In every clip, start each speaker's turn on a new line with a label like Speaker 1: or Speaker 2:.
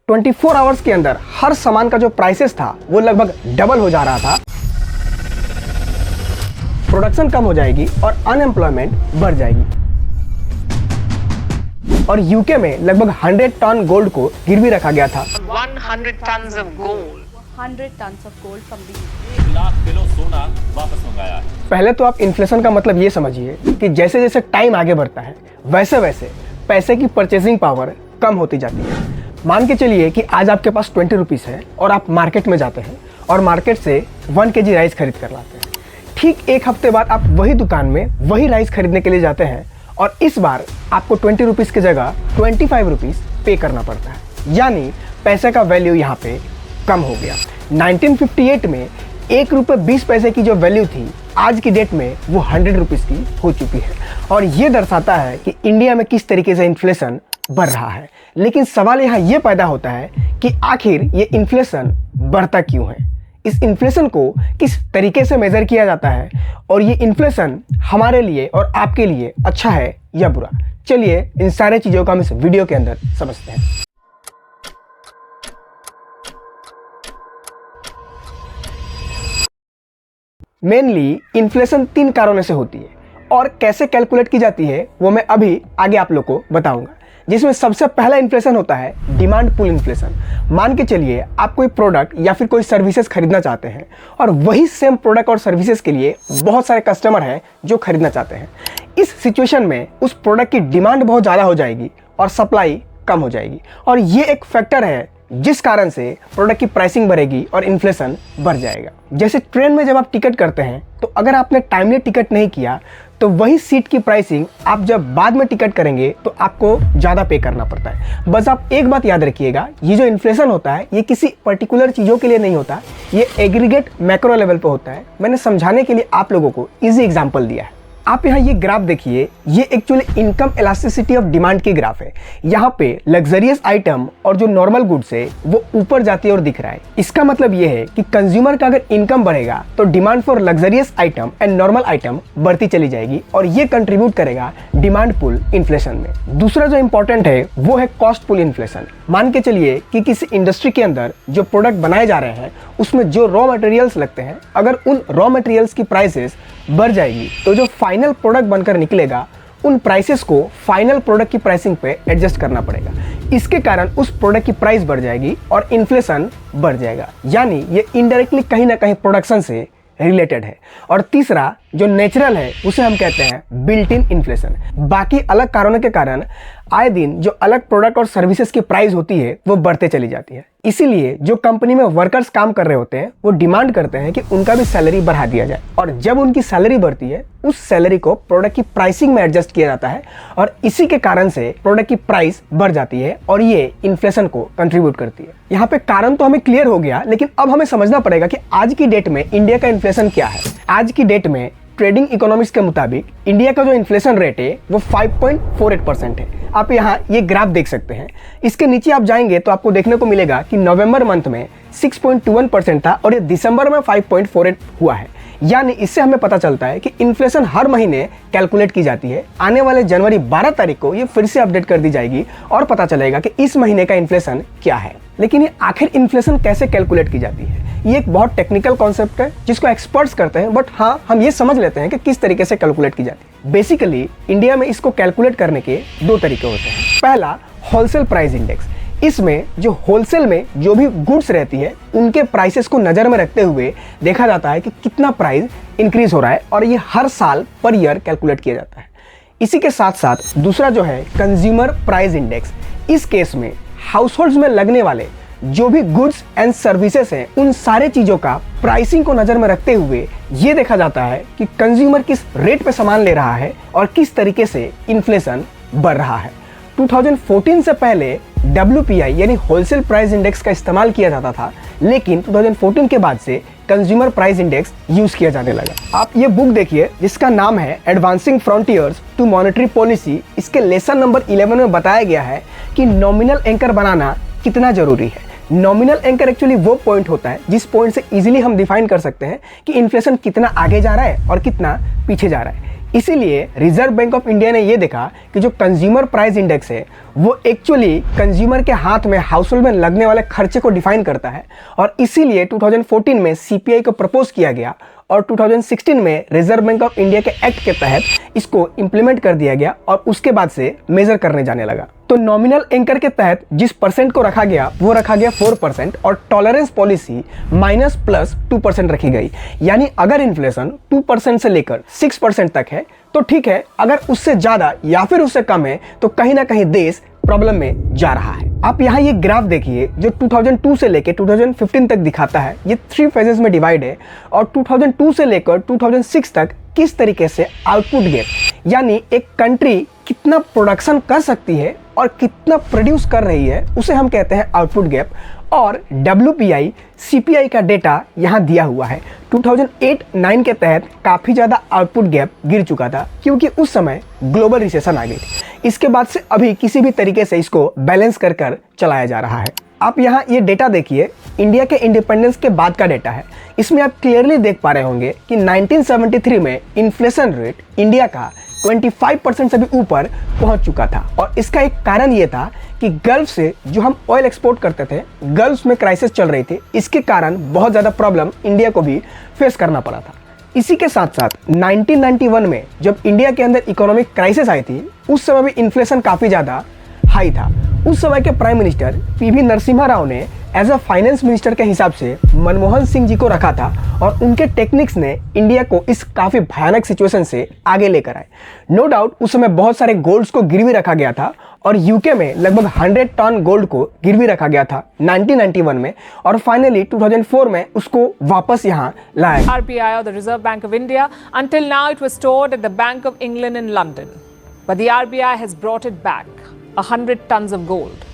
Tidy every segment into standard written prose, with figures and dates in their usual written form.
Speaker 1: 24 hours के अंदर हर सामान का जो प्राइसेस था वो लगभग डबल हो जा रहा था। प्रोडक्शन कम हो जाएगी और अनएम्प्लॉयमेंट बढ़ जाएगी। और यूके में लगभग 100 टन गोल्ड को गिरवी रखा गया था।
Speaker 2: 100 tons of gold.
Speaker 3: 100 tons of gold from the
Speaker 4: 1 lakh kilo सोना वापस मंगाया है।
Speaker 1: पहले तो आप इन्फ्लेशन का मतलब ये समझिए कि जैसे जैसे टाइम आगे बढ़ता है वैसे वैसे पैसे की परचेसिंग पावर कम होती जाती है। मान के चलिए कि आज आपके पास 20 रुपीज़ है और आप मार्केट में जाते हैं और मार्केट से 1 kg राइस खरीद कर लाते हैं। ठीक एक हफ्ते बाद आप वही दुकान में वही राइस खरीदने के लिए जाते हैं और इस बार आपको 20 रुपीज़ की जगह 25 रुपीज़ पे करना पड़ता है। यानी पैसे का वैल्यू यहाँ पे कम हो गया। 1958 में 1 रुपये 20 पैसे की जो वैल्यू थी आज की डेट में वो 100 रुपीज़ की हो चुकी है। और ये दर्शाता है कि इंडिया में किस तरीके से इन्फ्लेशन बढ़ रहा है। लेकिन सवाल यहाँ ये पैदा होता है कि आखिर ये इन्फ्लेशन बढ़ता क्यों है, इस इन्फ्लेशन को किस तरीके से मेज़र किया जाता है और ये इन्फ्लेशन हमारे लिए और आपके लिए अच्छा है या बुरा। चलिए इन सारे चीज़ों को हम इस वीडियो के अंदर समझते हैं। मेनली इन्फ्लेशन 3 कारणों से होती है और कैसे कैलकुलेट की जाती है वो मैं अभी आगे आप लोग को बताऊंगा। जिसमें सबसे पहला इन्फ्लेशन होता है डिमांड पुल इन्फ्लेशन। मान के चलिए आप कोई प्रोडक्ट या फिर कोई सर्विसेज खरीदना चाहते हैं और वही सेम प्रोडक्ट और सर्विसेज के लिए बहुत सारे कस्टमर हैं जो खरीदना चाहते हैं। इस सिचुएशन में उस प्रोडक्ट की डिमांड बहुत ज़्यादा हो जाएगी और सप्लाई कम हो जाएगी और ये एक फैक्टर है जिस कारण से प्रोडक्ट की प्राइसिंग बढ़ेगी और इन्फ्लेशन बढ़ जाएगा। जैसे ट्रेन में जब आप टिकट करते हैं तो अगर आपने टाइमली टिकट नहीं किया तो वही सीट की प्राइसिंग आप जब बाद में टिकट करेंगे तो आपको ज़्यादा पे करना पड़ता है। बस आप एक बात याद रखिएगा, ये जो इन्फ्लेशन होता है ये किसी पर्टिकुलर चीज़ों के लिए नहीं होता, ये एग्रीगेट मैक्रो लेवल पर होता है। मैंने समझाने के लिए आप लोगों को ईजी एग्जाम्पल दिया है। आप यहाँ ये ग्राफ देखिए, ये actually income elasticity of demand की ग्राफ है। यहाँ पे लग्जरियस आइटम और जो नॉर्मल गुड्स है वो ऊपर जाती है और दिख रहा है। इसका मतलब ये है कि कंज्यूमर का अगर इनकम बढ़ेगा तो demand for luxurious item and normal item बढ़ती चली जाएगी और ये कंट्रीब्यूट करेगा डिमांड पुल इन्फ्लेशन में। दूसरा जो इंपॉर्टेंट है वो है कॉस्ट पुल इन्फ्लेशन। मान के चलिए कि किसी इंडस्ट्री के अंदर जो प्रोडक्ट बनाए जा रहे हैं उसमें जो रॉ मटेरियल्स लगते हैं, अगर उन रॉ मटेरियल्स की प्राइसेस बढ़ जाएगी तो जो फाइनल प्रोडक्ट बनकर निकलेगा उन प्राइसेस को फाइनल प्रोडक्ट की प्राइसिंग पे एडजस्ट करना पड़ेगा। इसके कारण उस प्रोडक्ट की प्राइस बढ़ जाएगी और इन्फ्लेशन बढ़ जाएगा। यानी ये इनडायरेक्टली कहीं ना कहीं प्रोडक्शन से रिलेटेड है। और तीसरा जो नेचुरल है उसे हम कहते हैं बिल्ट इन इन्फ्लेशन। बाकी अलग कारणों के कारण आए दिन जो अलग प्रोडक्ट और सर्विसेज की प्राइस होती है वो बढ़ते चली जाती है। इसीलिए जो कंपनी में वर्कर्स काम कर रहे होते हैं वो डिमांड करते हैं कि उनका भी सैलरी बढ़ा दिया जाए और जब उनकी सैलरी बढ़ती है उस सैलरी को प्रोडक्ट की प्राइसिंग में एडजस्ट किया जाता है और इसी के कारण से प्रोडक्ट की प्राइस बढ़ जाती है और ये इन्फ्लेशन को कंट्रीब्यूट करती है। यहाँ पे कारण तो हमें क्लियर हो गया, लेकिन अब हमें समझना पड़ेगा कि आज की डेट में इंडिया का इन्फ्लेशन क्या है। आज की डेट में ट्रेडिंग इकोनॉमिक्स के मुताबिक इंडिया का जो इन्फ्लेशन रेट है वो 5.48% है। आप यहाँ ये ग्राफ देख सकते हैं। इसके नीचे आप जाएंगे तो आपको देखने को मिलेगा कि नवंबर मंथ में 6.21% था और ये दिसंबर में 5.48 हुआ है। यानी इससे हमें पता चलता है कि इन्फ्लेशन हर महीने कैलकुलेट की जाती है। आने वाले जनवरी 12 तारीख को ये फिर से अपडेट कर दी जाएगी और पता चलेगा कि इस महीने का इन्फ्लेशन क्या है। लेकिन ये आखिर इन्फ्लेशन कैसे कैलकुलेट की जाती है, ये एक बहुत टेक्निकल कॉन्सेप्ट है जिसको एक्सपर्ट्स करते हैं, बट हाँ हम ये समझ लेते हैं कि किस तरीके से कैलकुलेट की जाती है। बेसिकली इंडिया में इसको कैलकुलेट करने के 2 तरीके होते हैं। पहला होलसेल प्राइस इंडेक्स। इसमें जो होलसेल में जो भी गुड्स रहती है उनके प्राइसेस को नज़र में रखते हुए देखा जाता है कि कितना प्राइस इंक्रीज हो रहा है और ये हर साल पर ईयर कैलकुलेट किया जाता है। इसी के साथ साथ दूसरा जो है कंज्यूमर प्राइस इंडेक्स। इस केस में हाउसहोल्ड्स में लगने वाले जो भी गुड्स एंड सर्विसेज हैं उन सारे चीज़ों का प्राइसिंग को नज़र में रखते हुए ये देखा जाता है कि कंज्यूमर किस रेट पे सामान ले रहा है और किस तरीके से इन्फ्लेशन बढ़ रहा है। 2014 से पहले WPI यानी होलसेल प्राइस इंडेक्स का इस्तेमाल किया जाता था, लेकिन 2014 के बाद से कंज्यूमर प्राइस इंडेक्स यूज किया जाने लगा। आप ये बुक देखिए जिसका नाम है advancing frontiers to monetary policy. इसके लेसन नंबर 11 में बताया गया है कि नॉमिनल एंकर बनाना कितना जरूरी है। नॉमिनल एंकर एक्चुअली वो पॉइंट होता है जिस पॉइंट से इजीली हम डिफाइन कर सकते हैं कि इन्फ्लेशन कितना आगे जा रहा है और कितना पीछे जा रहा है। इसीलिए रिजर्व बैंक ऑफ इंडिया ने ये देखा कि जो कंज्यूमर प्राइस इंडेक्स है वो एक्चुअली कंज्यूमर के हाथ में हाउस होल्ड में लगने वाले खर्चे को डिफाइन करता है और इसीलिए 2014 में सीपीआई को प्रपोज किया गया और 2016 में रिजर्व बैंक ऑफ इंडिया के एक्ट के तहत इसको इंप्लीमेंट कर दिया गया और उसके बाद से मेजर करने जाने लगा। तो नॉमिनल एंकर के तहत जिस परसेंट को रखा गया वो रखा गया 4% और टॉलरेंस पॉलिसी -+2% रखी गई। यानी अगर इन्फ्लेशन 2% से लेकर 6% तक है तो ठीक है, अगर उससे ज्यादा या फिर उससे कम है तो कहीं ना कहीं देश प्रॉब्लम में जा रहा है। आप यहाँ ये ग्राफ देखिए जो 2002 से लेकर 2015 तक दिखाता है। ये 3 फेजेस में डिवाइड है और 2002 से लेकर 2006 तक किस तरीके से आउटपुट गैप यानी एक कंट्री कितना प्रोडक्शन कर सकती है और कितना प्रोड्यूस कर रही है उसे हम कहते हैं आउटपुट गैप। और WPI CPI का डेटा यहाँ दिया हुआ है। 2008-9 के तहत काफ़ी ज़्यादा आउटपुट गैप गिर चुका था क्योंकि उस समय ग्लोबल रिसेशन आ गई थी। इसके बाद से अभी किसी भी तरीके से इसको बैलेंस कर कर चलाया जा रहा है। आप यहाँ ये डेटा देखिए, इंडिया के इंडिपेंडेंस के बाद का डेटा है। इसमें आप क्लियरली देख पा रहे होंगे कि 1973 में इन्फ्लेशन रेट इंडिया का 25% से भी ऊपर पहुंच चुका था और इसका एक कारण ये था कि गल्फ से जो हम ऑयल एक्सपोर्ट करते थे, गल्फ में क्राइसिस चल रही थी। इसके कारण बहुत ज़्यादा प्रॉब्लम इंडिया को भी फेस करना पड़ा था। इसी के साथ साथ 1991 में जब इंडिया के अंदर इकोनॉमिक क्राइसिस आई थी उस समय भी इन्फ्लेशन काफ़ी ज़्यादा हाई था। उस समय के prime minister PV Narasimha Rao ने एज अ फाइनेंस मिनिस्टर के हिसाब से मनमोहन सिंह जी को रखा था और उनके टेक्निक्स ने इंडिया को इस काफ़ी भयानक सिचुएशन से आगे लेकर आए। नो डाउट उस समय बहुत सारे गोल्ड्स को गिरवी रखा गया था और यूके में लगभग 100 टन गोल्ड को गिरवी रखा गया था 1991 में और फाइनली 2004 में उसको वापस यहाँ लाया।
Speaker 5: RBI or the Reserve Bank of India. Until now it was stored at the Bank of England in London. But the RBI has brought it back, 100 tons of gold.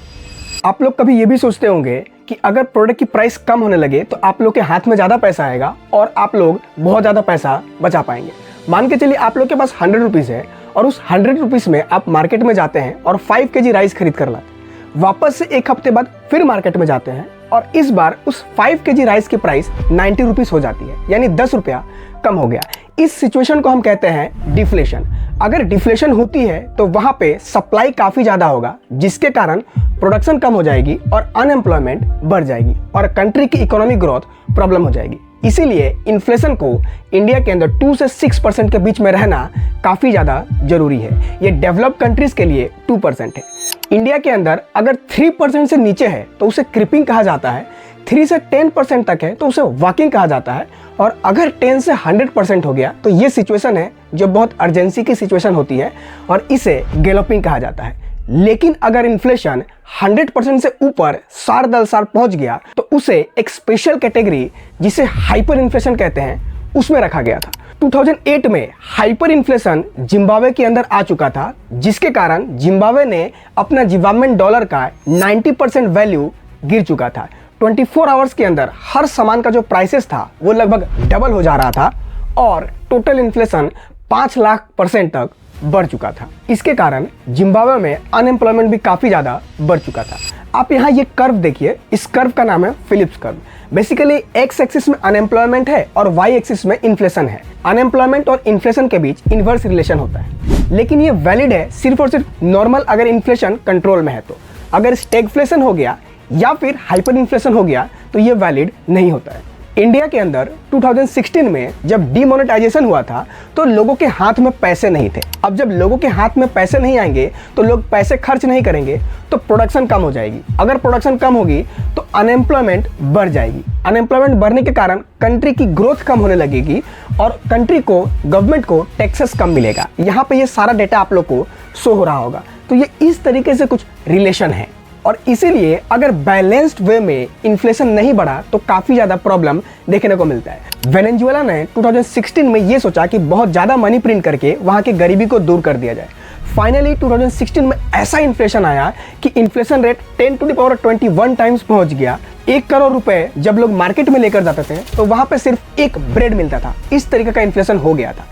Speaker 1: आप लोग कभी ये भी सोचते होंगे कि अगर प्रोडक्ट की प्राइस कम होने लगे तो आप लोग के हाथ में ज़्यादा पैसा आएगा और आप लोग बहुत ज़्यादा पैसा बचा पाएंगे। मान के चलिए आप लोग के पास 100 रुपीज़ है और उस 100 रुपीज़ में आप मार्केट में जाते हैं और 5 kg राइस खरीद कर लाते हैं। वापस से एक हफ्ते बाद फिर मार्केट में जाते हैं और इस बार उस 5 kg राइस की प्राइस 90 रुपीज़ हो जाती है, यानी 10 रुपया कम हो गया। इस सिचुएशन को हम कहते हैं डिफ्लेशन। अगर डिफ्लेशन होती है तो वहां पे सप्लाई काफ़ी ज़्यादा होगा जिसके कारण प्रोडक्शन कम हो जाएगी और अनएम्प्लॉयमेंट बढ़ जाएगी और कंट्री की इकोनॉमिक ग्रोथ प्रॉब्लम हो जाएगी। इसीलिए इन्फ्लेशन को इंडिया के अंदर 2 से 6% के बीच में रहना काफ़ी ज़्यादा जरूरी है। ये डेवलप्ड कंट्रीज के लिए 2% है। इंडिया के अंदर अगर 3% से नीचे है तो उसे क्रिपिंग कहा जाता है, 3 से 10% तक है तो उसे वॉकिंग कहा जाता है और अगर 10 से 100% हो गया तो ये सिचुएशन है जो बहुत अर्जेंसी की सिचुएशन होती है और इसे गैलोपिंग कहा जाता है। लेकिन अगर इन्फ्लेशन 100% से ऊपर 10 साल पहुंच गया तो उसे एक स्पेशल कैटेगरी जिसे हाइपर इन्फ्लेशन कहते हैं उसमें रखा गया था। 2008 में हाइपर इन्फ्लेशन जिम्बाब्वे के अंदर आ चुका था जिसके कारण जिम्बाब्वे ने अपना जिम्बाब्वेन डॉलर का 90% वैल्यू गिर चुका था। 24 आवर्स के अंदर हर सामान का जो प्राइसेस था वो लगभग डबल हो जा रहा था और टोटल इन्फ्लेशन 5 लाख % तक बढ़ चुका था। इसके कारण जिम्बाब्वे में अनएम्प्लॉयमेंट भी काफ़ी ज़्यादा बढ़ चुका था। आप यहाँ ये कर्व देखिए, इस कर्व का नाम है Phillips curve. Basically x axis में अनएम्प्लॉयमेंट है और वाई एक्सिस में इन्फ्लेशन है। अनएम्प्लॉयमेंट और इन्फ्लेशन के बीच इन्वर्स रिलेशन होता है, लेकिन ये वैलिड है सिर्फ और सिर्फ नॉर्मल अगर इन्फ्लेशन कंट्रोल में है तो। अगर स्टैगफ्लेशन हो गया या फिर हाइपर इन्फ्लेशन हो गया तो ये वैलिड नहीं होता है। इंडिया के अंदर 2016 में जब डीमोनेटाइजेशन हुआ था तो लोगों के हाथ में पैसे नहीं थे। अब जब लोगों के हाथ में पैसे नहीं आएंगे तो लोग पैसे खर्च नहीं करेंगे तो प्रोडक्शन कम हो जाएगी। अगर प्रोडक्शन कम होगी तो अनएम्प्लॉयमेंट बढ़ जाएगी। अनएम्प्लॉयमेंट बढ़ने के कारण कंट्री की ग्रोथ कम होने लगेगी और कंट्री को, गवर्नमेंट को टैक्सेस कम मिलेगा। यहाँ पे ये सारा डेटा आप लोग को शो हो रहा होगा। तो ये इस तरीके से कुछ रिलेशन है और इसीलिए अगर बैलेंस्ड वे में इन्फ्लेशन नहीं बढ़ा तो काफ़ी ज़्यादा प्रॉब्लम देखने को मिलता है। वेनेजुएला ने 2016 में ये सोचा कि बहुत ज़्यादा मनी प्रिंट करके वहाँ की गरीबी को दूर कर दिया जाए। फाइनली 2016 में ऐसा इन्फ्लेशन आया कि इन्फ्लेशन रेट 10⁻21 टाइम्स पहुँच गया। 1 करोड़ रुपए जब लोग मार्केट में लेकर जाते थे तो वहाँ पे सिर्फ एक ब्रेड मिलता था। इस तरीके का इन्फ्लेशन हो गया था।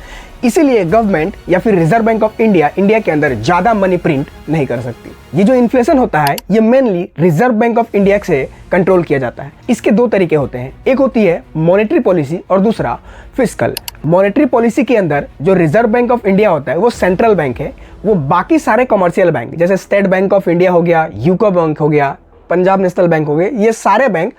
Speaker 1: इसीलिए गवर्नमेंट या फिर reserve bank of India India के अंदर ज़्यादा मनी प्रिंट नहीं कर सकती। ये जो इन्फ्लेशन होता है ये mainly reserve bank of India से कंट्रोल किया जाता है। इसके दो तरीके होते हैं, एक होती है मॉनेटरी पॉलिसी और दूसरा फिस्कल। मॉनेटरी पॉलिसी के अंदर जो रिजर्व बैंक ऑफ इंडिया होता है वो सेंट्रल बैंक है, वो बाकी सारे कमर्शियल बैंक जैसे स्टेट बैंक ऑफ इंडिया हो गया, यूको बैंक हो गया, पंजाब नेशनल बैंक हो गए, ये सारे बैंक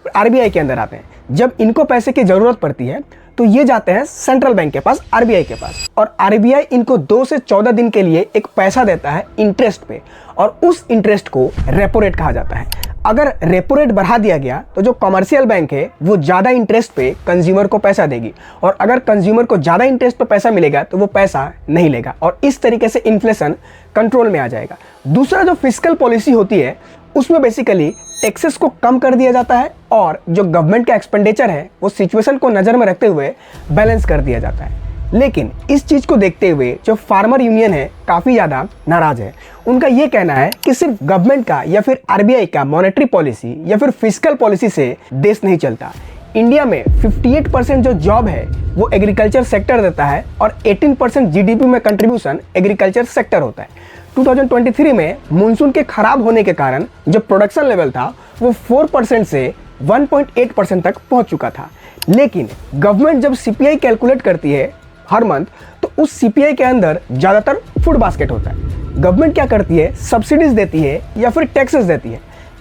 Speaker 1: आरबीआई के अंदर आते हैं। जब इनको पैसे की जरूरत पड़ती है तो ये जाते हैं सेंट्रल बैंक के पास, आरबीआई के पास, और आरबीआई इनको 2 से 14 दिन के लिए एक पैसा देता है इंटरेस्ट पे, और उस इंटरेस्ट को रेपो रेट कहा जाता है। अगर रेपो रेट बढ़ा दिया गया तो जो कमर्शियल बैंक है वो ज़्यादा इंटरेस्ट पे कंज्यूमर को पैसा देगी, और अगर कंज्यूमर को ज़्यादा इंटरेस्ट पे पैसा मिलेगा तो वो पैसा नहीं लेगा, और इस तरीके से इन्फ्लेशन कंट्रोल में आ जाएगा। दूसरा जो फिस्कल पॉलिसी होती है उसमें बेसिकली टैक्सेस को कम कर दिया जाता है, और जो गवर्नमेंट का एक्सपेंडिचर है वो सिचुएशन को नज़र में रखते हुए बैलेंस कर दिया जाता है। लेकिन इस चीज़ को देखते हुए जो फार्मर यूनियन है काफ़ी ज़्यादा नाराज़ है। उनका ये कहना है कि सिर्फ गवर्नमेंट का या फिर आरबीआई का मॉनेटरी पॉलिसी या फिर फिस्कल पॉलिसी से देश नहीं चलता। इंडिया में 58% जो जॉब है वो एग्रीकल्चर सेक्टर देता है, और 18% जीडीपी में कंट्रीब्यूशन एग्रीकल्चर सेक्टर होता है। 2023 में मानसून के खराब होने के कारण जो प्रोडक्शन लेवल था वो 4% से 1.8% तक पहुंच चुका था। लेकिन गवर्नमेंट जब सीपीआई कैलकुलेट करती है हर मंथ तो उस सीपीआई के अंदर ज़्यादातर फूड बास्केट होता है। गवर्नमेंट क्या करती है, सब्सिडीज देती है या फिर टैक्सेस देती है।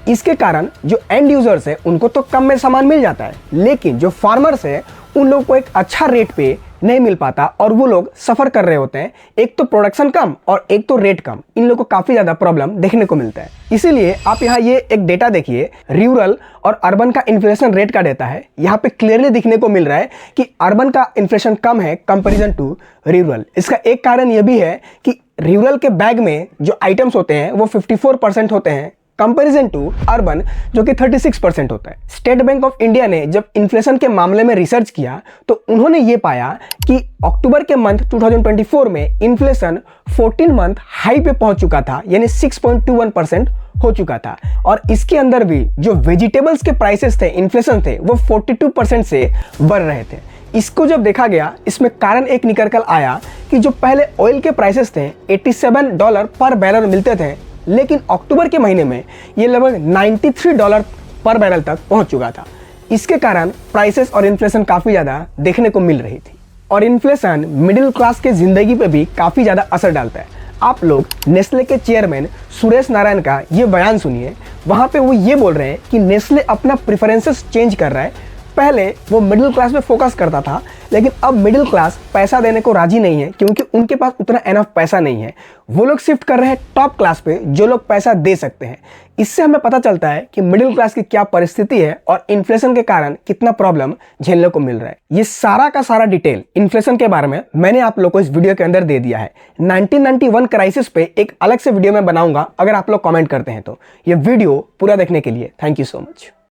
Speaker 1: इसके कारण जो एंड यूजर्स है उनको तो कम में सामान मिल जाता है, लेकिन जो फार्मर्स है उन लोगों को एक अच्छा रेट पे नहीं मिल पाता, और वो लोग सफ़र कर रहे होते हैं। एक तो प्रोडक्शन कम और एक तो रेट कम, इन लोगों को काफ़ी ज़्यादा प्रॉब्लम देखने को मिलता है। इसीलिए आप यहाँ ये एक डेटा देखिए, रूरल और अर्बन का इन्फ्लेशन रेट का डेटा है। यहाँ पे क्लियरली दिखने को मिल रहा है कि अर्बन का इन्फ्लेशन कम है कंपेरिजन टू रूरल। इसका एक कारण ये भी है कि रूरल के बैग में जो आइटम्स होते हैं वो 54% होते हैं कंपैरिजन टू अर्बन जो कि 36% होता है। स्टेट बैंक ऑफ इंडिया ने जब इन्फ्लेशन के मामले में रिसर्च किया तो उन्होंने ये पाया कि अक्टूबर के मंथ 2024 में इन्फ्लेशन 14 मंथ हाई पे पहुंच चुका था, यानी 6.21% हो चुका था, और इसके अंदर भी जो वेजिटेबल्स के प्राइसेस थे, इन्फ्लेशन थे, वो 42% से बढ़ रहे थे। इसको जब देखा गया इसमें कारण एक निकल कर आया कि जो पहले ऑयल के प्राइसेस थे $87 पर बैरल मिलते थे, लेकिन अक्टूबर के महीने में ये लगभग $93 पर बैरल तक पहुंच चुका था। इसके कारण प्राइसेस और इन्फ्लेशन काफ़ी ज़्यादा देखने को मिल रही थी, और इन्फ्लेशन मिडिल क्लास के ज़िंदगी पे भी काफ़ी ज़्यादा असर डालता है। आप लोग नेस्ले के चेयरमैन सुरेश नारायण का ये बयान सुनिए। वहाँ पे वो ये बोल रहे हैं कि नेस्ले अपना प्रेफरेंसेस चेंज कर रहा है। पहले वो मिडिल क्लास पे फोकस करता था, लेकिन अब मिडिल क्लास पैसा देने को राजी नहीं है क्योंकि उनके पास उतना एनफ पैसा नहीं है। वो लोग शिफ्ट कर रहे हैं टॉप क्लास पे जो लोग पैसा दे सकते हैं। इससे हमें पता चलता है कि मिडिल क्लास की क्या परिस्थिति है और इन्फ्लेशन के कारण कितना प्रॉब्लम झेलने को मिल रहा है। ये सारा का सारा डिटेल इन्फ्लेशन के बारे में मैंने आप लोग को इस वीडियो के अंदर दे दिया है। 1991 क्राइसिस पे एक अलग से वीडियो में बनाऊंगा, अगर आप लोग कमेंट करते हैं तो। ये वीडियो पूरा देखने के लिए थैंक यू सो मच।